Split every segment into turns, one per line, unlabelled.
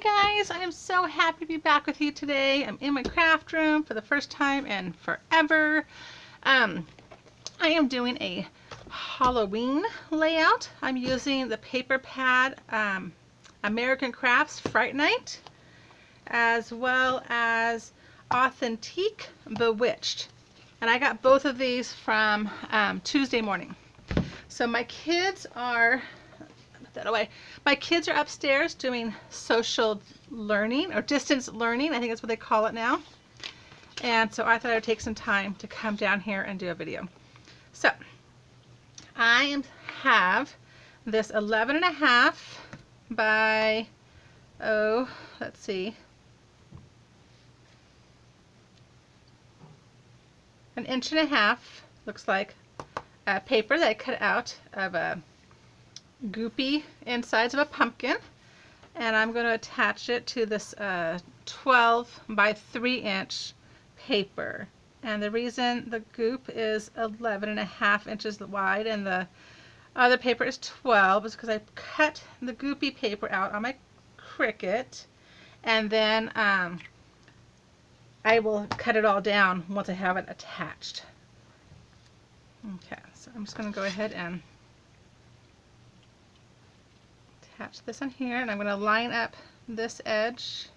Hey guys, I am so happy to be back with you today. I'm in my craft room for the first time in forever. I am doing a Halloween layout. I'm using the paper pad American Crafts Fright Night, as well as Authentique Bewitched. And I got both of these from Tuesday morning. So my kids are that away. My kids are upstairs doing social learning or distance learning. I think that's what they call it now. And so I thought I would take some time to come down here and do a video. So I have this 11.5 by, let's see, an 1.5 inch, looks like, paper that I cut out of a goopy insides of a pumpkin, and I'm going to attach it to this 12 by 3 inch paper. And the reason the goop is 11.5 inches wide and the other paper is 12 is because I cut the goopy paper out on my Cricut, and then I will cut it all down once I have it attached. Okay, so I'm just going to go ahead and attach this on here, and I'm going to line up this edge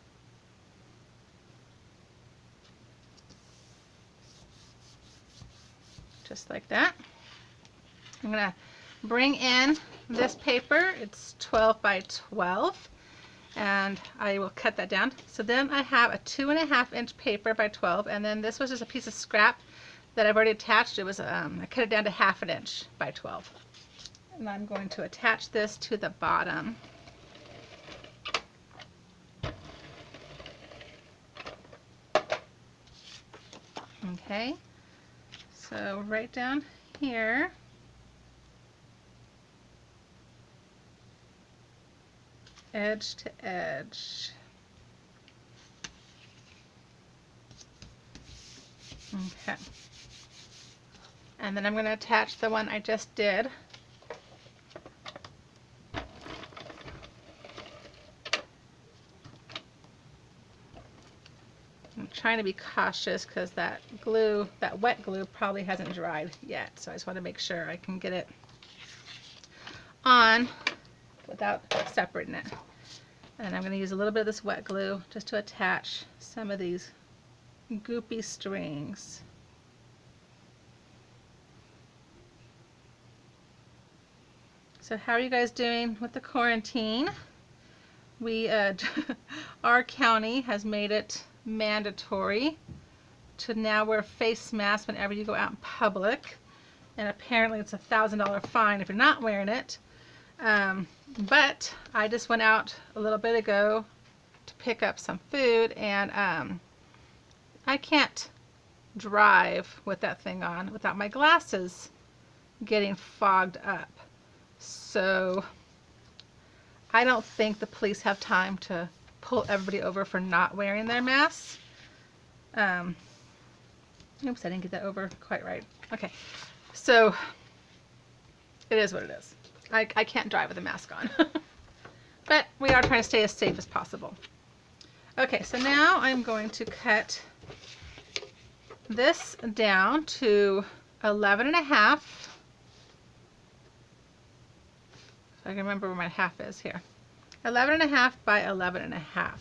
just like that. I'm going to bring in this paper. It's 12 by 12, and I will cut that down. So then I have a 2.5 inch paper by 12, and then this was just a piece of scrap that I've already attached. It was I cut it down to 1/2 inch by 12. And I'm going to attach this to the bottom. Okay, so right down here, edge to edge. Okay, and then I'm going to attach the one I just did. I'm trying to be cautious because that glue, that wet glue, probably hasn't dried yet. So I just want to make sure I can get it on without separating it. And I'm going to use a little bit of this wet glue just to attach some of these goopy strings. So how are you guys doing with the quarantine? We, our county has made it mandatory to now wear face masks whenever you go out in public, and apparently it's a $1,000 fine if you're not wearing it. But I just went out a little bit ago to pick up some food, and I can't drive with that thing on without my glasses getting fogged up. So I don't think the police have time to pull everybody over for not wearing their masks. Oops, I didn't get that over quite right. Okay, so it is what it is. I can't drive with a mask on. But we are trying to stay as safe as possible. Okay, so now I'm going to cut this down to 11.5. So I can remember where my half is here. 11.5 by 11.5.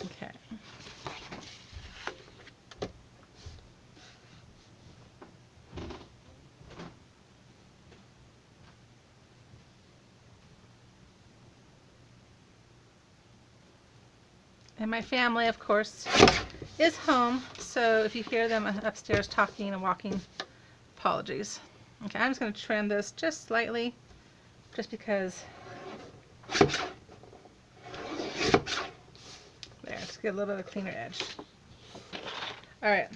Okay. And my family, of course, is home, so if you hear them upstairs talking and walking, apologies. Okay, I'm just going to trim this just slightly, just because. There, just get a little bit of a cleaner edge. All right.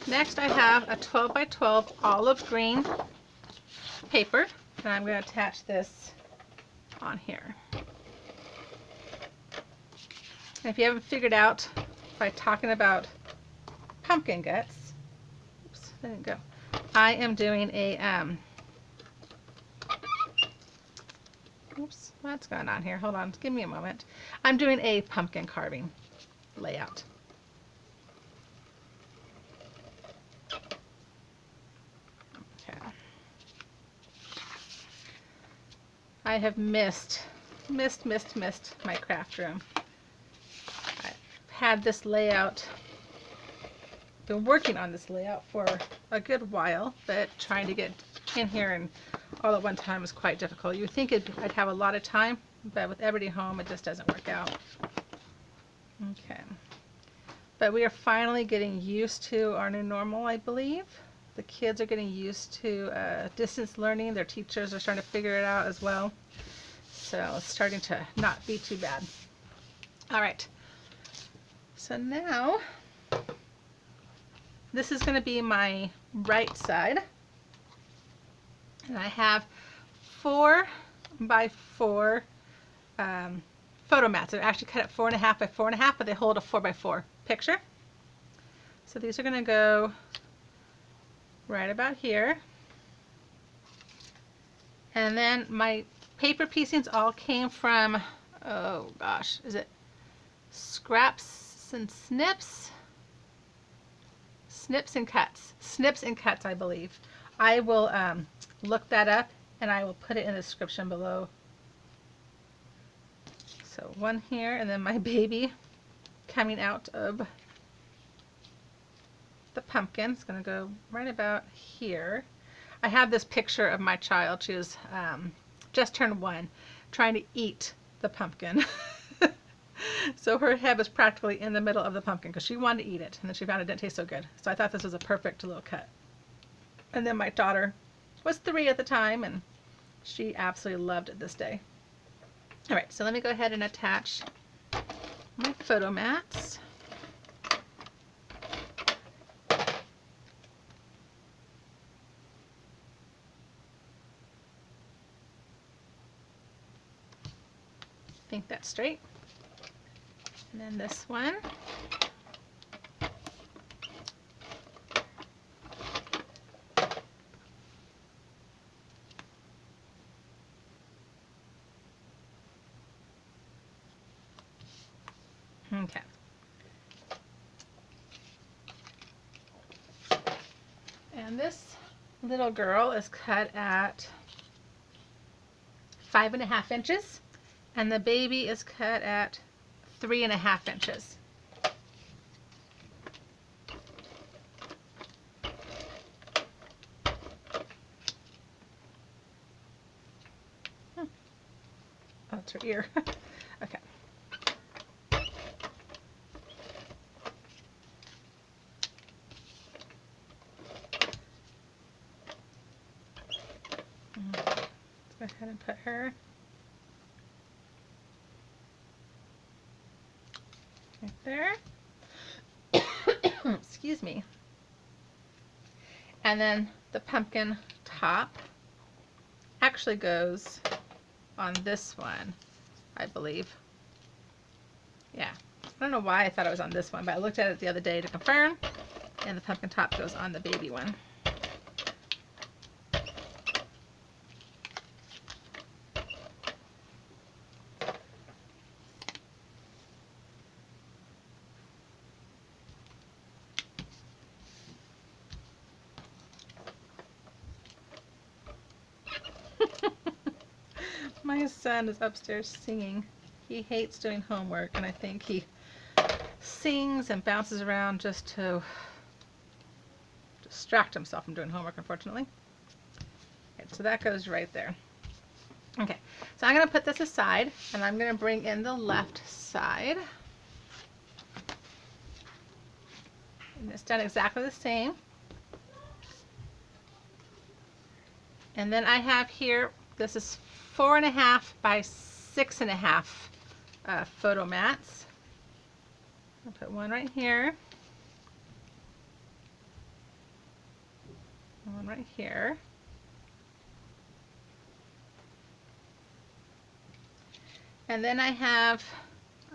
Next, I have a 12 by 12 olive green paper, and I'm going to attach this on here. And if you haven't figured out by talking about pumpkin guts, oops, that didn't go. I am doing a, oops, what's going on here? Hold on, give me a moment. I'm doing a pumpkin carving layout. Okay. I have missed my craft room. I've had this layout, been working on this layout for a good while, but trying to get in here and all at one time is quite difficult. You would think I'd have a lot of time, but with everybody home, it just doesn't work out. Okay. But we are finally getting used to our new normal, I believe. The kids are getting used to distance learning. Their teachers are starting to figure it out as well. So it's starting to not be too bad. All right. So now, this is going to be my right side. And I have 4 by 4 photo mats. They're actually cut at 4.5 by 4.5, but they hold a 4 by 4 picture. So these are going to go right about here. And then my paper piecings all came from, oh gosh, is it Scraps and Snips? Snips and Cuts. Snips and Cuts, I believe. I will look that up and I will put it in the description below. So one here, and then my baby coming out of the pumpkin. It's going to go right about here. I have this picture of my child. She was just turned 1, trying to eat the pumpkin. So her head was practically in the middle of the pumpkin because she wanted to eat it, and then she found it didn't taste so good. So I thought this was a perfect little cut. And then my daughter was 3 at the time, and she absolutely loved it this day. All right, so let me go ahead and attach my photo mats. Think that's straight. And then this one. Okay. And this little girl is cut at 5.5 inches, and the baby is cut at 3.5 inches. Oh, that's her ear. Okay. Let's go ahead and put her right there. Excuse me. And then the pumpkin top actually goes on this one, I believe. Yeah. I don't know why I thought it was on this one, but I looked at it the other day to confirm, and the pumpkin top goes on the baby one. My son is upstairs singing. He hates doing homework, and I think he sings and bounces around just to distract himself from doing homework, unfortunately. Okay, so that goes right there. Okay, so I'm going to put this aside, and I'm going to bring in the left side. And it's done exactly the same. And then I have here, this is 4.5 by 6.5 photo mats. I'll put one right here. One right here. And then I have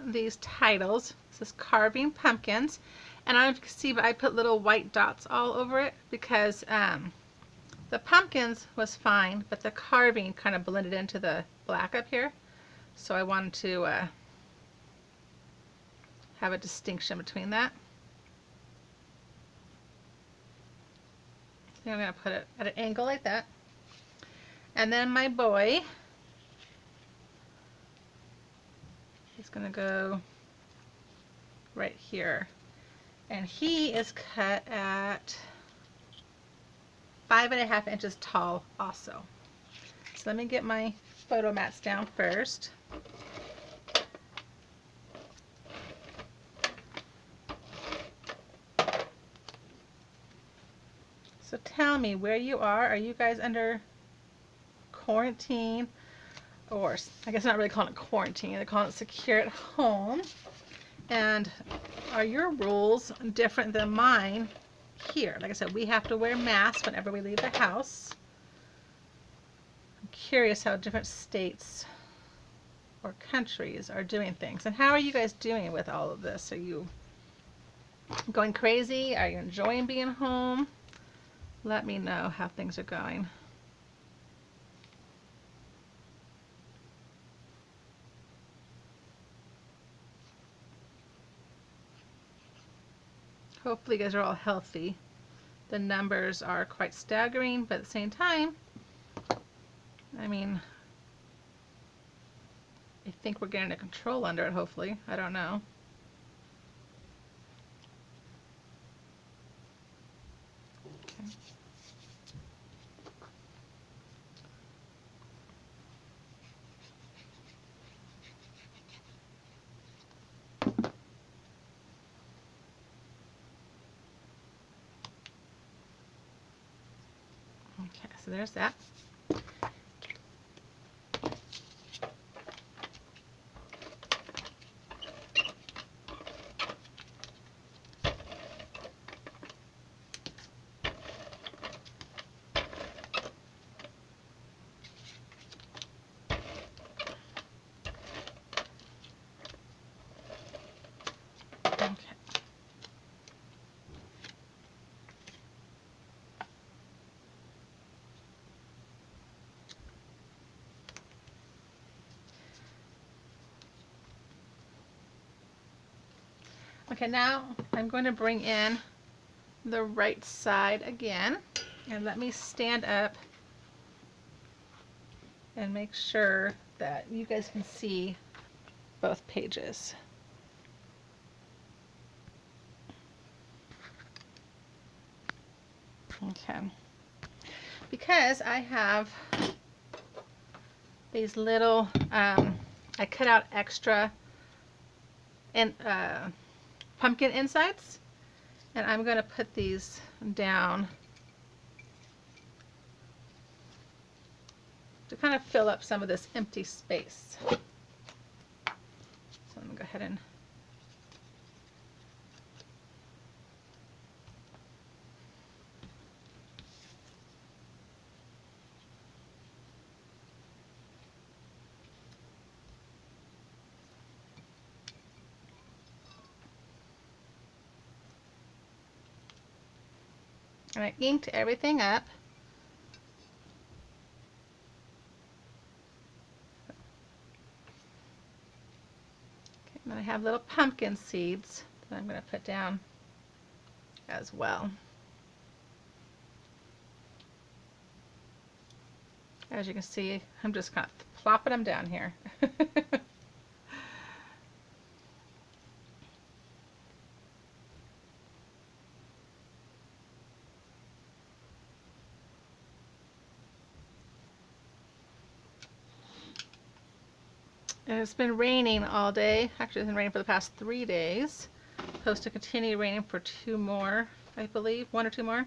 these titles. This is Carving Pumpkins. And I don't know if you can see, but I put little white dots all over it because The pumpkins was fine, but the carving kind of blended into the black up here. So I wanted to have a distinction between that. So I'm going to put it at an angle like that. And then my boy is going to go right here. And he is cut at 5.5 inches tall also. So let me get my photo mats down first. So tell me where you are. Are you guys under quarantine? Or I guess not really calling it quarantine, they're calling it secure at home. And are your rules different than mine here? Like I said, we have to wear masks whenever we leave the house. I'm curious how different states or countries are doing things. And how are you guys doing with all of this? Are you going crazy? Are you enjoying being home? Let me know how things are going. Hopefully you guys are all healthy. The numbers are quite staggering, but at the same time, I mean, I think we're getting a control under it, hopefully. I don't know. Okay. Okay, so there's that. Okay. Okay, now I'm going to bring in the right side again, and let me stand up and make sure that you guys can see both pages. Okay, because I have these little, I cut out extra pumpkin insides, and I'm going to put these down to kind of fill up some of this empty space. So I'm going to go ahead and I inked everything up. Okay, and then I have little pumpkin seeds that I'm going to put down as well. As you can see, I'm just kind of plopping them down here. It's been raining all day. Actually, it's been raining for the past 3 days. Supposed to continue raining for 2 more, I believe, 1 or 2 more.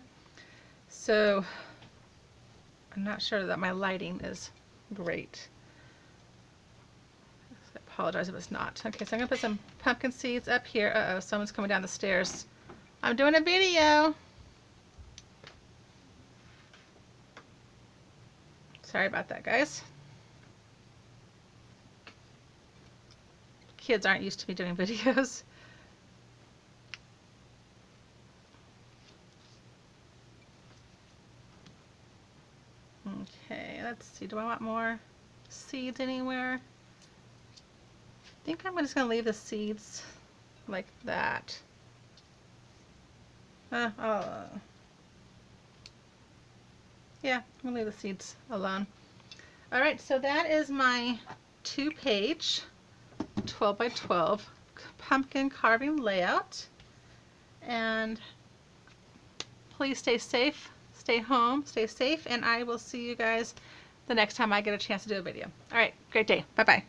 So I'm not sure that my lighting is great. I apologize if it's not. Okay, so I'm gonna put some pumpkin seeds up here. Uh-oh, someone's coming down the stairs. I'm doing a video. Sorry about that, guys. Kids aren't used to me doing videos. Okay, let's see. Do I want more seeds anywhere? I think I'm just going to leave the seeds like that. Yeah, I'm going to leave the seeds alone. Alright, so that is my 2-page 12 by 12 pumpkin carving layout. And please stay safe, stay home, stay safe, and I will see you guys the next time I get a chance to do a video. Alright, great day. Bye-bye.